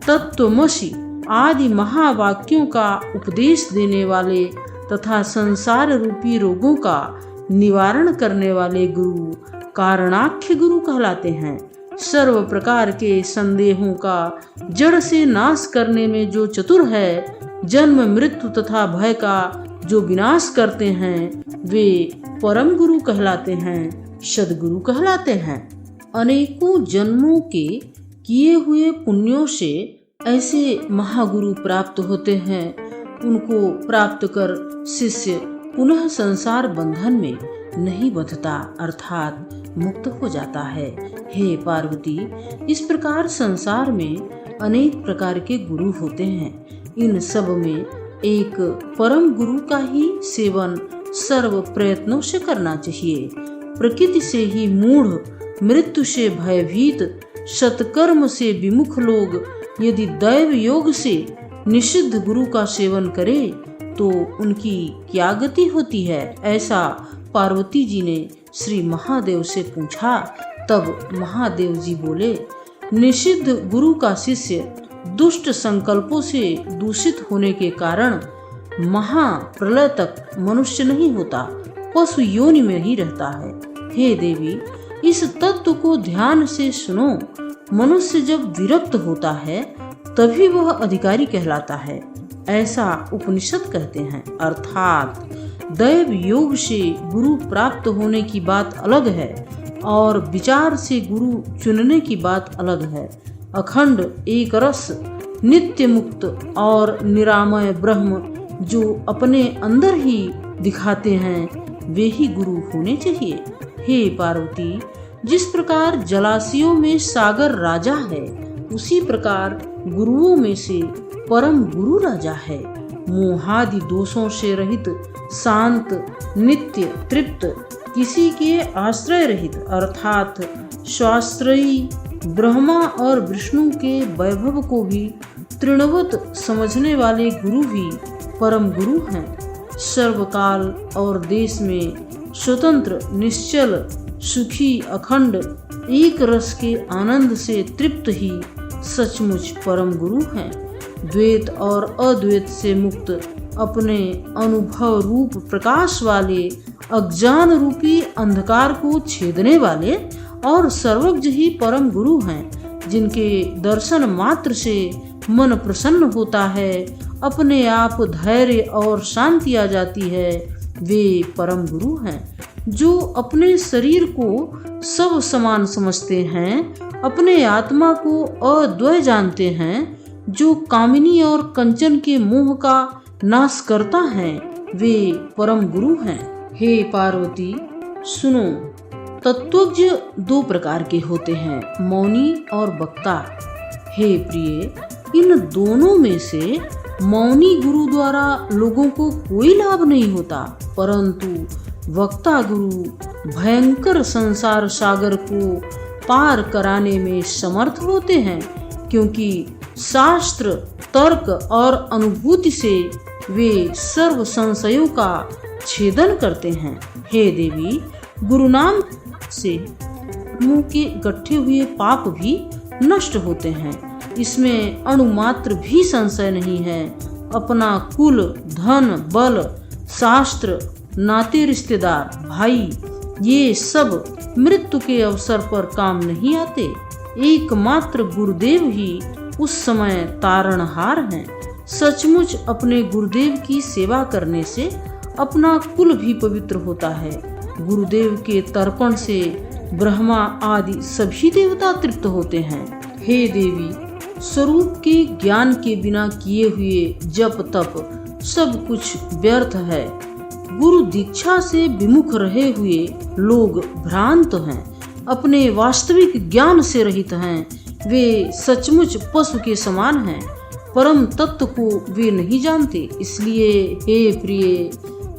तत्त्वमसि आदि महावाक्यों का उपदेश देने वाले तथा संसार रूपी रोगों का निवारण करने वाले गुरु कारणाख्य गुरु कहलाते हैं। सर्व प्रकार के संदेहों का जड़ से नाश करने में जो चतुर है, जन्म मृत्यु तथा भय का जो विनाश करते हैं, वे परम गुरु कहलाते हैं, सद्गुरु कहलाते हैं। अनेकों जन्मों के किए हुए पुण्यों से ऐसे महागुरु प्राप्त होते हैं। उनको प्राप्त कर शिष्य पुनः संसार बंधन में नहीं बंधता, अर्थात मुक्त हो जाता है। हे पार्वती, इस प्रकार संसार में अनेक प्रकार के गुरु होते हैं। इन सब में एक परम गुरु का ही सेवन सर्व प्रयत्नों से करना चाहिए। प्रकृति से ही मूढ़, मृत्यु से भयभीत, सत्कर्म से विमुख लोग यदि दैव योग से निषिद्ध गुरु का सेवन करें तो उनकी क्या गति होती है, ऐसा पार्वती जी ने श्री महादेव से पूछा। तब महादेव जी बोले, निषिद्ध गुरु का शिष्य दुष्ट संकल्पों से दूषित होने के कारण महाप्रलय तक मनुष्य नहीं होता, पशु योनि में ही रहता है। हे देवी, इस तत्व को ध्यान से सुनो। मनुष्य जब विरक्त होता है तभी वह अधिकारी कहलाता है, ऐसा उपनिषद कहते हैं। अर्थात दैव योग से गुरु प्राप्त होने की बात अलग है और विचार से गुरु चुनने की बात अलग है। अखंड एक रस, नित्य मुक्त और निरामय ब्रह्म जो अपने अंदर ही दिखाते हैं, वे ही गुरु होने चाहिए। हे पार्वती, जिस प्रकार जलाशयों में सागर राजा है, उसी प्रकार गुरुओं में से परम गुरु राजा है। मोहादि दोषों से रहित, शांत, नित्य, तृप्त, किसी के आश्रय रहित अर्थात स्वाश्रयी, ब्रह्मा और विष्णु के वैभव को भी तृणवत समझने वाले गुरु ही परम गुरु हैं। सर्वकाल और देश में स्वतंत्र, निश्चल, सुखी, अखंड, एक रस के आनंद से तृप्त ही सचमुच परम गुरु हैं। द्वैत और अद्वैत से मुक्त, अपने अनुभव रूप प्रकाश वाले, अज्ञान रूपी अंधकार को छेदने वाले और सर्वज्ञ ही परम गुरु हैं। जिनके दर्शन मात्र से मन प्रसन्न होता है, अपने आप धैर्य और शांति आ जाती है, वे परम गुरु हैं। जो अपने शरीर को सब समान समझते हैं, अपने आत्मा को अद्वय जानते हैं, जो कामिनी और कंचन के मोह का नाश करता है, वे परम गुरु हैं। हे पार्वती, सुनो, तत्वज्ञ दो प्रकार के होते हैं, मौनी और वक्ता। हे प्रिय, इन दोनों में से मौनी गुरु द्वारा लोगों को कोई लाभ नहीं होता, परंतु वक्ता गुरु भयंकर संसार सागर को पार कराने में समर्थ होते हैं, क्योंकि शास्त्र, तर्क और अनुभूति से वे सर्व संशयों का छेदन करते हैं। हे देवी, गुरु नाम से मुंह के गट्ठे हुए पाप भी नष्ट होते हैं। इसमें अणुमात्र भी संशय नहीं है। अपना कुल, धन, बल, शास्त्र, नाते, रिश्तेदार, भाई, ये सब मृत्यु के अवसर पर काम नहीं आते। एकमात्र गुरुदेव ही उस समय तारणहार हैं। सचमुच अपने गुरुदेव की सेवा करने से अपना कुल भी पवित्र होता है। गुरुदेव के तर्पण से ब्रह्मा आदि सभी देवता तृप्त होते हैं। हे देवी, स्वरूप के ज्ञान के बिना किए हुए जप तप सब कुछ व्यर्थ है। गुरु दीक्षा से विमुख रहे हुए लोग भ्रांत हैं, अपने वास्तविक ज्ञान से रहित हैं। वे सचमुच पशु के समान हैं, परम तत्व को वे नहीं जानते। इसलिए हे प्रिय,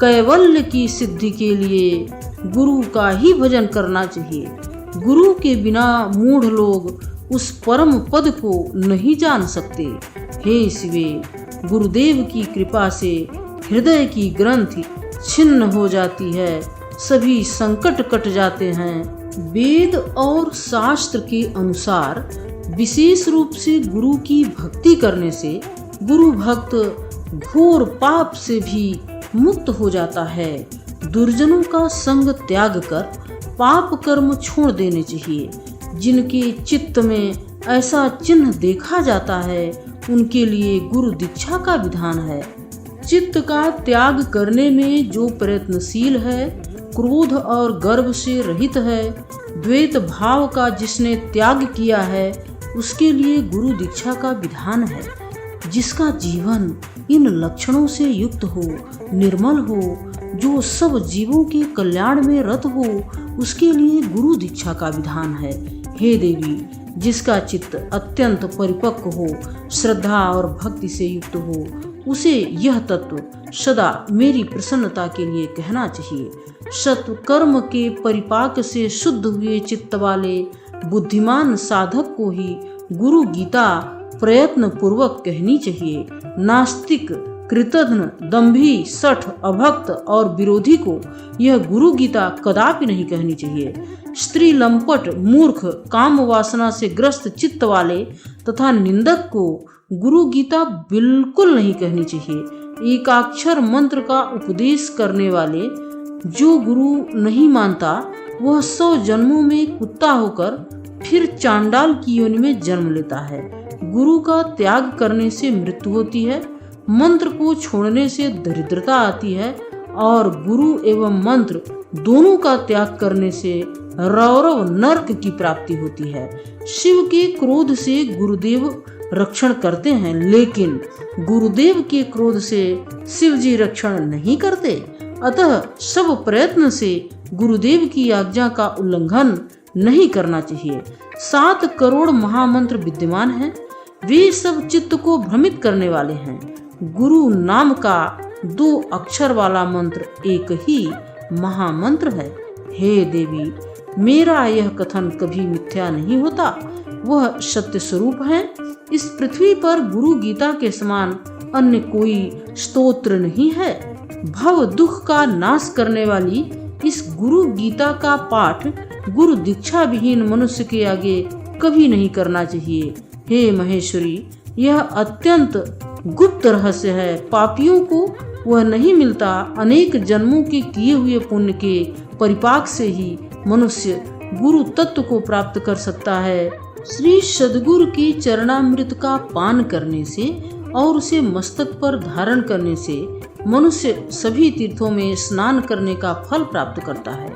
कैवल्य की सिद्धि के लिए गुरु का ही भजन करना चाहिए। गुरु के बिना मूढ़ लोग उस परम पद को नहीं जान सकते। हे शिवे, गुरुदेव की कृपा से हृदय की ग्रंथि छिन्न हो जाती है, सभी संकट कट जाते हैं। वेद और शास्त्र के अनुसार विशेष रूप से गुरु की भक्ति करने से गुरु भक्त घोर पाप से भी मुक्त हो जाता है। दुर्जनों का संग त्याग कर पाप कर्म छोड़ देने चाहिए। जिनके चित्त में ऐसा चिन्ह देखा जाता है उनके लिए गुरु दीक्षा का विधान है। चित्त का त्याग करने में जो प्रयत्नशील है, क्रोध और गर्व से रहित है, द्वैत भाव का जिसने त्याग किया है, उसके लिए गुरु दीक्षा का विधान है। जिसका जीवन इन लक्षणों से युक्त हो, निर्मल हो, जो सब जीवों के कल्याण में रत हो, उसके लिए गुरु दीक्षा का विधान है। हे देवी, जिसका चित्त अत्यंत परिपक्व हो, श्रद्धा और भक्ति से युक्त हो, उसे यह तत्व सदा मेरी प्रसन्नता के लिए कहना चाहिए। सत्व कर्म के परिपाक से शुद्ध हुए चित्त वाले बुद्धिमान साधक को ही गुरु गीता प्रयत्न पूर्वक कहनी चाहिए। नास्तिक, कृतघ्न, दंभी, शठ, अभक्त और विरोधी को यह गुरु गीता कदापि नहीं कहनी चाहिए। स्त्री, लंपट, मूर्ख, काम वासना से ग्रस्त चित्त वाले तथा निंदक को गुरु गीता बिल्कुल नहीं कहनी चाहिए। एकाक्षर मंत्र का उपदेश करने वाले जो गुरु नहीं मानता, वह 100 जन्मों में कुत्ता होकर फिर चांडाल की योनि में जन्म लेता है। गुरु का त्याग करने से मृत्यु होती है, मंत्र को छोड़ने से दरिद्रता आती है और गुरु एवं मंत्र दोनों का त्याग करने से रौरव नरक की प्राप्ति होती है। शिव के क्रोध से गुरुदेव रक्षण करते हैं, लेकिन गुरुदेव के क्रोध से शिव जी रक्षण नहीं करते। अतः सब प्रयत्न से गुरुदेव की आज्ञा का उल्लंघन नहीं करना चाहिए। 7 करोड़ महामंत्र विद्यमान हैं, वे सब चित्त को भ्रमित करने वाले हैं। गुरु नाम का 2 अक्षर वाला मंत्र एक ही महामंत्र है। हे देवी, मेरा यह कथन कभी मिथ्या नहीं होता, वह सत्य स्वरूप है। इस पृथ्वी पर गुरु गीता के समान अन्य कोई स्तोत्र नहीं है। भव दुख का नाश करने वाली इस गुरु गीता का पाठ गुरु दीक्षा विहीन मनुष्य के आगे कभी नहीं करना चाहिए। हे महेश्वरी, यह अत्यंत गुप्त रहस्य है। पापियों को वह नहीं मिलता। अनेक जन्मों के किए हुए पुण्य के परिपाक से ही मनुष्य गुरु तत्व को प्राप्त कर सकता है। श्री सद्गुरु की चरणामृत का पान करने से और उसे मस्तक पर धारण करने से मनुष्य सभी तीर्थों में स्नान करने का फल प्राप्त करता है।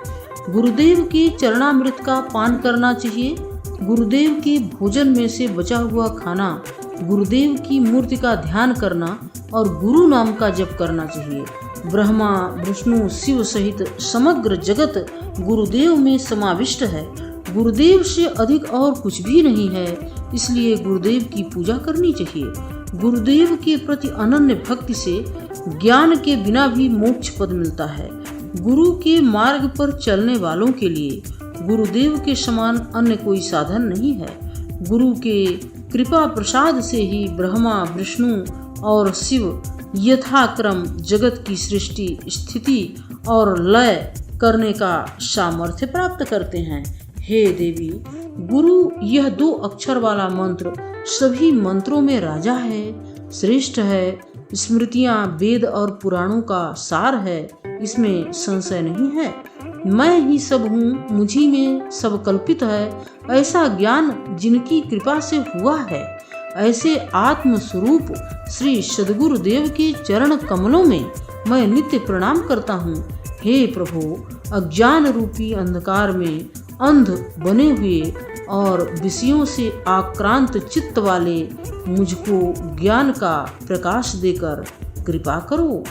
गुरुदेव की चरणामृत का पान करना चाहिए। गुरुदेव के भोजन में से बचा हुआ खाना, गुरुदेव की मूर्ति का ध्यान करना और गुरु नाम का जप करना चाहिए। ब्रह्मा, विष्णु, शिव सहित समग्र जगत गुरुदेव में समाविष्ट है। गुरुदेव से अधिक और कुछ भी नहीं है, इसलिए गुरुदेव की पूजा करनी चाहिए। गुरुदेव के प्रति अनन्य भक्ति से ज्ञान के बिना भी मोक्ष पद मिलता है। गुरु के मार्ग पर चलने वालों के लिए गुरुदेव के समान अन्य कोई साधन नहीं है। गुरु के कृपा प्रसाद से ही ब्रह्मा, विष्णु और शिव यथाक्रम जगत की सृष्टि, स्थिति और लय करने का सामर्थ्य प्राप्त करते हैं। हे देवी, गुरु यह 2 अक्षर वाला मंत्र सभी मंत्रों में राजा है, श्रेष्ठ है। स्मृतियां, वेद और पुराणों का सार है, इसमें संशय नहीं है। मैं ही सब हूँ, मुझी में सब कल्पित है, ऐसा ज्ञान जिनकी कृपा से हुआ है। ऐसे आत्म स्वरूप श्री सद्गुरु देव के चरण कमलों में मैं नित्य प्रणाम करता हूँ। हे प्रभु, अज्ञान रूपी अंधकार में अंध बने हुए और विषयों से आक्रांत चित्त वाले मुझको ज्ञान का प्रकाश देकर कृपा करो।